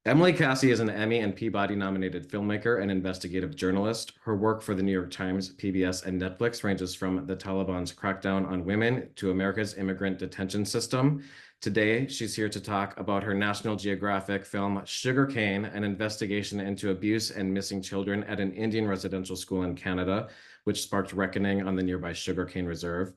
Emily Kassie is an Emmy and Peabody nominated filmmaker and investigative journalist. Her work for the New York Times, PBS, and Netflix ranges from the Taliban's crackdown on women to America's immigrant detention system. Today, she's here to talk about her National Geographic film Sugarcane, an investigation into abuse and missing children at an Indian residential school in Canada, which sparked reckoning on the nearby Sugarcane Reserve.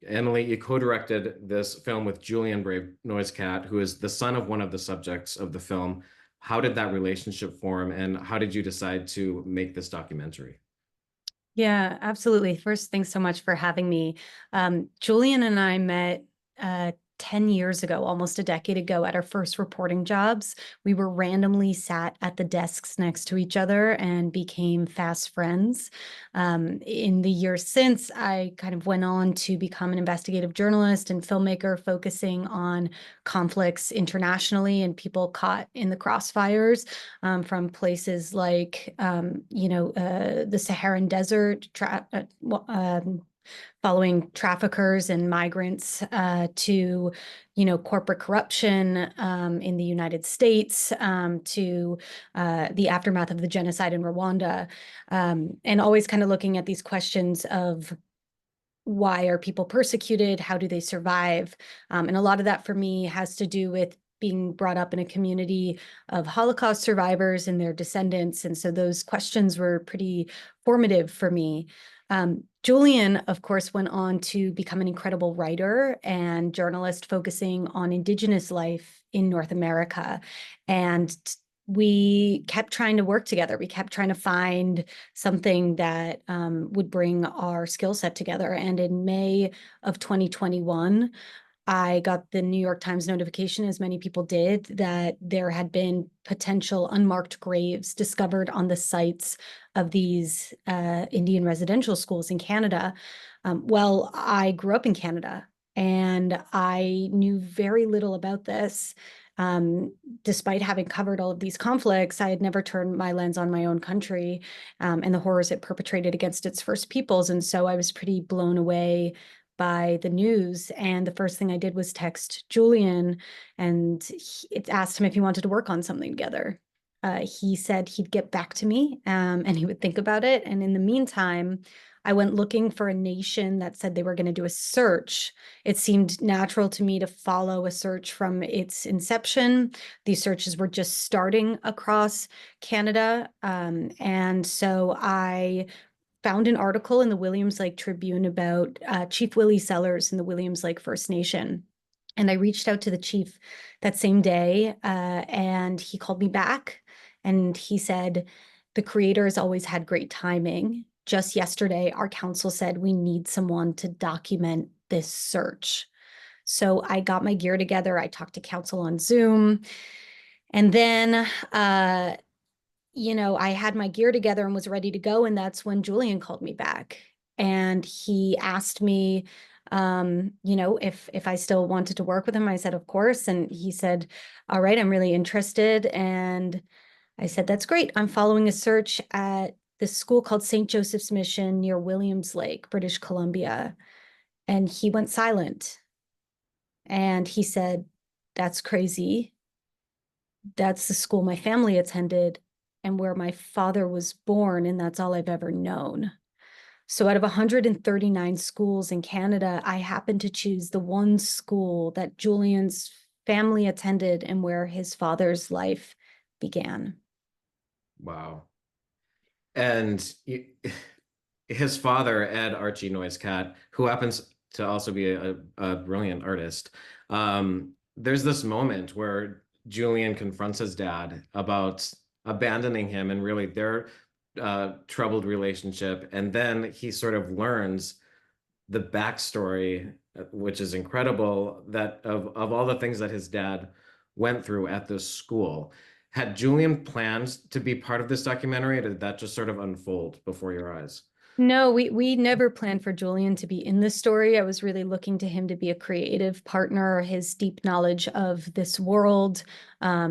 Emily, you co-directed this film with Julian Brave NoiseCat, who is the son of one of the subjects of the film. How did that relationship form, and how did you decide to make this documentary? Yeah, absolutely. First, thanks so much for having me. Julian and I met 10 years ago, almost a decade ago, at our first reporting jobs. We were randomly sat at the desks next to each other and became fast friends. In the years since, I kind of went on to become an investigative journalist and filmmaker focusing on conflicts internationally and people caught in the crossfires from places like, the Saharan Desert, following traffickers and migrants to, corporate corruption in the United States, to the aftermath of the genocide in Rwanda, and always kind of looking at these questions of why are people persecuted? How do they survive? And a lot of that for me has to do with being brought up in a community of Holocaust survivors and their descendants. And so those questions were pretty formative for me. Julian, of course, went on to become an incredible writer and journalist focusing on Indigenous life in North America. And we kept trying to work together. We kept trying to find something that would bring our skill set together. And in May of 2021, I got the New York Times notification, as many people did, that there had been potential unmarked graves discovered on the sites of these Indian residential schools in Canada. Well, I grew up in Canada and I knew very little about this. Despite having covered all of these conflicts, I had never turned my lens on my own country and the horrors it perpetrated against its first peoples. And so I was pretty blown away by the news. And the first thing I did was text Julian and asked him if he wanted to work on something together. He said he'd get back to me and he would think about it. And in the meantime, I went looking for a nation that said they were going to do a search. It seemed natural to me to follow a search from its inception. These searches were just starting across Canada. And so I found an article in the Williams Lake Tribune about Chief Willie Sellers in the Williams Lake First Nation. And I reached out to the chief that same day and he called me back and he said, the creators always had great timing. Just yesterday, our council said we need someone to document this search. So I got my gear together. I talked to council on Zoom. And then I had my gear together and was ready to go. And that's when Julian called me back. And he asked me, if I still wanted to work with him. I said, of course. And he said, all right, I'm really interested. And I said, that's great. I'm following a search at this school called St. Joseph's Mission near Williams Lake, British Columbia. And he went silent. And he said, that's crazy. That's the school my family attended and where my father was born, and that's all I've ever known. So out of 139 schools in Canada, I happened to choose the one school that Julian's family attended and where his father's life began. Wow. And his father, Ed Archie NoiseCat, who happens to also be a brilliant artist, there's this moment where Julian confronts his dad about abandoning him and really their troubled relationship. And then he sort of learns the backstory, which is incredible, that of all the things that his dad went through at this school. Had Julian plans to be part of this documentary, or did that just sort of unfold before your eyes? No, we never planned for Julian to be in this story. I was really looking to him to be a creative partner, his deep knowledge of this world,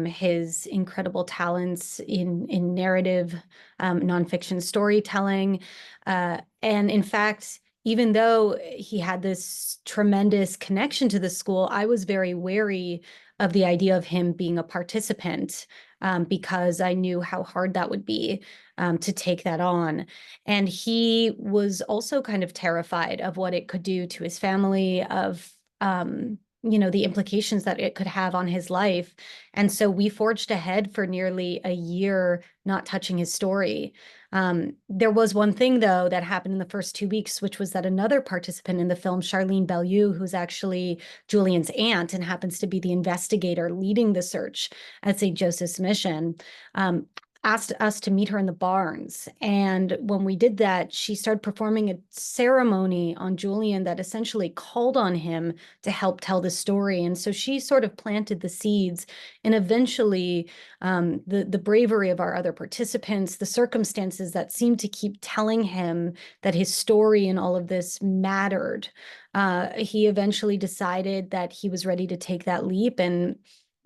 his incredible talents in narrative, nonfiction storytelling. And in fact, even though he had this tremendous connection to the school, I was very wary of the idea of him being a participant because I knew how hard that would be to take that on. And he was also kind of terrified of what it could do to his family, of the implications that it could have on his life. And so we forged ahead for nearly a year, not touching his story. There was one thing, though, that happened in the first 2 weeks, which was that another participant in the film, Charlene Bellew, who's actually Julian's aunt and happens to be the investigator leading the search at St. Joseph's Mission, asked us to meet her in the barns. And when we did that, she started performing a ceremony on Julian that essentially called on him to help tell the story. And so she sort of planted the seeds, and eventually the bravery of our other participants, the circumstances that seemed to keep telling him that his story and all of this mattered. He eventually decided that he was ready to take that leap, and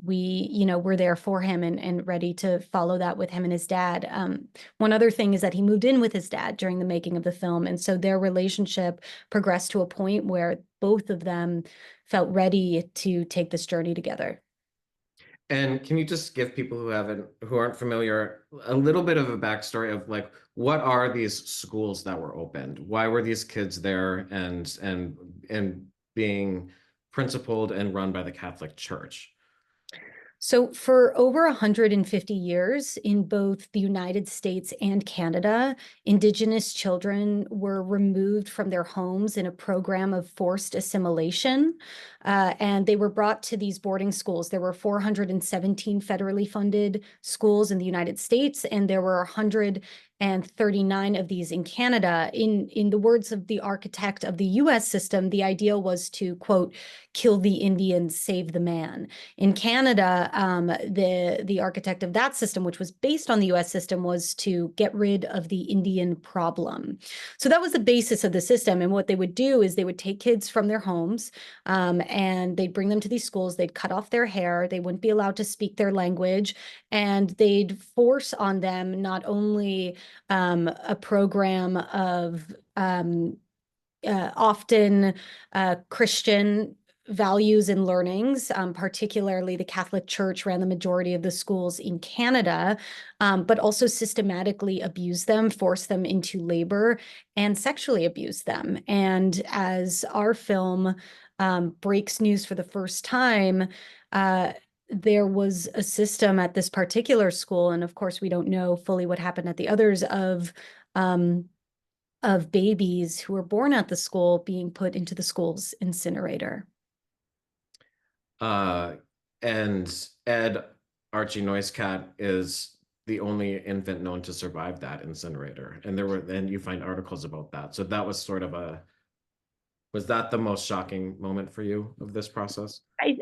we were there for him and ready to follow that with him and his dad. One other thing is that he moved in with his dad during the making of the film, and so their relationship progressed to a point where both of them felt ready to take this journey together. And can you just give people who aren't familiar, a little bit of a backstory of like, what are these schools that were opened? Why were these kids there and being principled and run by the Catholic Church? So for over 150 years in both the United States and Canada, Indigenous children were removed from their homes in a program of forced assimilation, and they were brought to these boarding schools. There were 417 federally funded schools in the United States, and there were 139 of these in Canada. In the words of the architect of the US system, the ideal was to, quote, kill the Indians, save the man. In Canada, the architect of that system, which was based on the US system, was to get rid of the Indian problem. So that was the basis of the system. And what they would do is they would take kids from their homes, and they'd bring them to these schools. They'd cut off their hair. They wouldn't be allowed to speak their language. And they'd force on them not only a program of often Christian values and learnings, particularly the Catholic Church ran the majority of the schools in Canada, but also systematically abuse them, force them into labor, and sexually abuse them. And as our film breaks news for the first time, there was a system at this particular school, and of course we don't know fully what happened at the others, of babies who were born at the school being put into the school's incinerator. And Ed, Archie NoiseCat, is the only infant known to survive that incinerator. And you find articles about that. So that was sort of was that the most shocking moment for you of this process?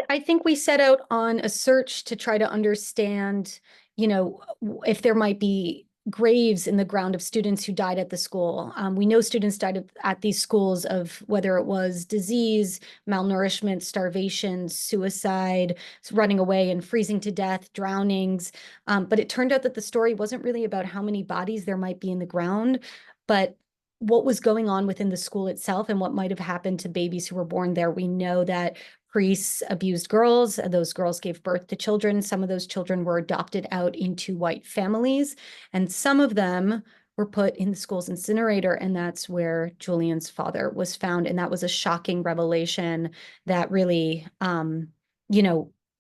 I think we set out on a search to try to understand, if there might be graves in the ground of students who died at the school. We know students died at these schools of whether it was disease, malnourishment, starvation, suicide, running away and freezing to death, drownings. But it turned out that the story wasn't really about how many bodies there might be in the ground, but what was going on within the school itself and what might have happened to babies who were born there. We know that priests abused girls. Those girls gave birth to children. Some of those children were adopted out into white families, and some of them were put in the school's incinerator, and that's where Julian's father was found. And that was a shocking revelation that really,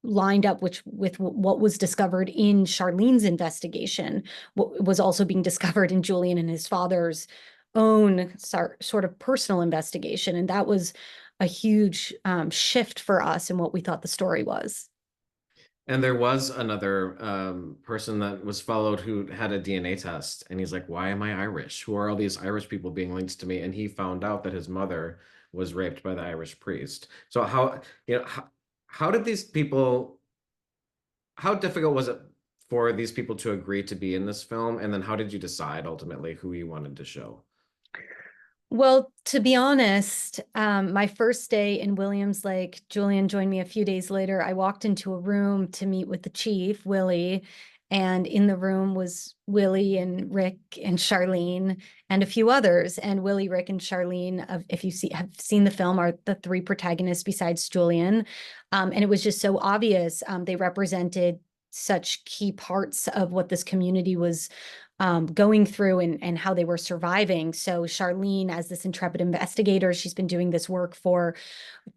lined up with what was discovered in Charlene's investigation, what was also being discovered in Julian and his father's own sort of personal investigation. And that was a huge shift for us in what we thought the story was. And there was another person that was followed who had a DNA test, and he's like, why am I Irish? Who are all these Irish people being linked to me? And he found out that his mother was raped by the Irish priest. So how did these people, how difficult was it for these people to agree to be in this film? And then how did you decide ultimately who you wanted to show? Well, to be honest, my first day in Williams Lake, Julian joined me a few days later. I walked into a room to meet with the chief, Willie, and in the room was Willie and Rick and Charlene and a few others. And Willie, Rick, and Charlene, if you have seen the film, are the three protagonists besides Julian. And it was just so obvious. They represented such key parts of what this community was going through and how they were surviving. So Charlene, as this intrepid investigator, she's been doing this work for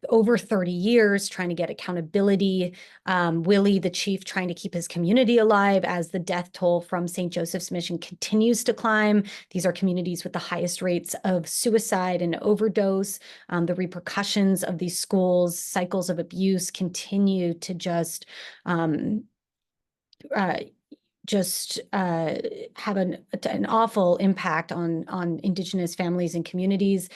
over 30 years, trying to get accountability. Willie, the chief, trying to keep his community alive as the death toll from St. Joseph's Mission continues to climb. These are communities with the highest rates of suicide and overdose. The repercussions of these schools, cycles of abuse continue to have an awful impact on Indigenous families and communities.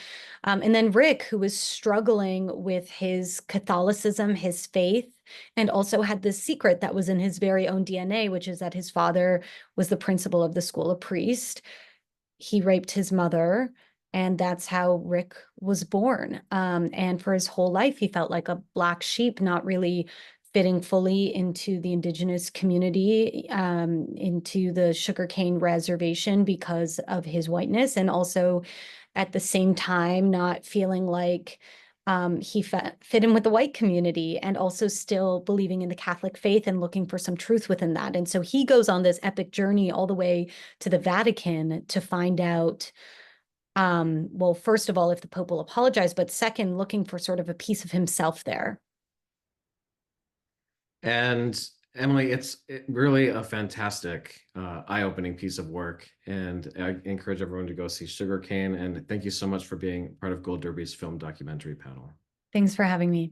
And then Rick, who was struggling with his Catholicism, his faith, and also had this secret that was in his very own DNA, which is that his father was the principal of the school, a priest. He raped his mother, and that's how Rick was born. And for his whole life, he felt like a black sheep, not really fitting fully into the Indigenous community, into the Sugarcane Reservation because of his whiteness, and also at the same time not feeling like he fit in with the white community, and also still believing in the Catholic faith and looking for some truth within that. And so he goes on this epic journey all the way to the Vatican to find out, well, first of all, if the Pope will apologize, but second, looking for sort of a piece of himself there. And Emily, it's really a fantastic, eye-opening piece of work. And I encourage everyone to go see Sugarcane. And thank you so much for being part of Gold Derby's film documentary panel. Thanks for having me.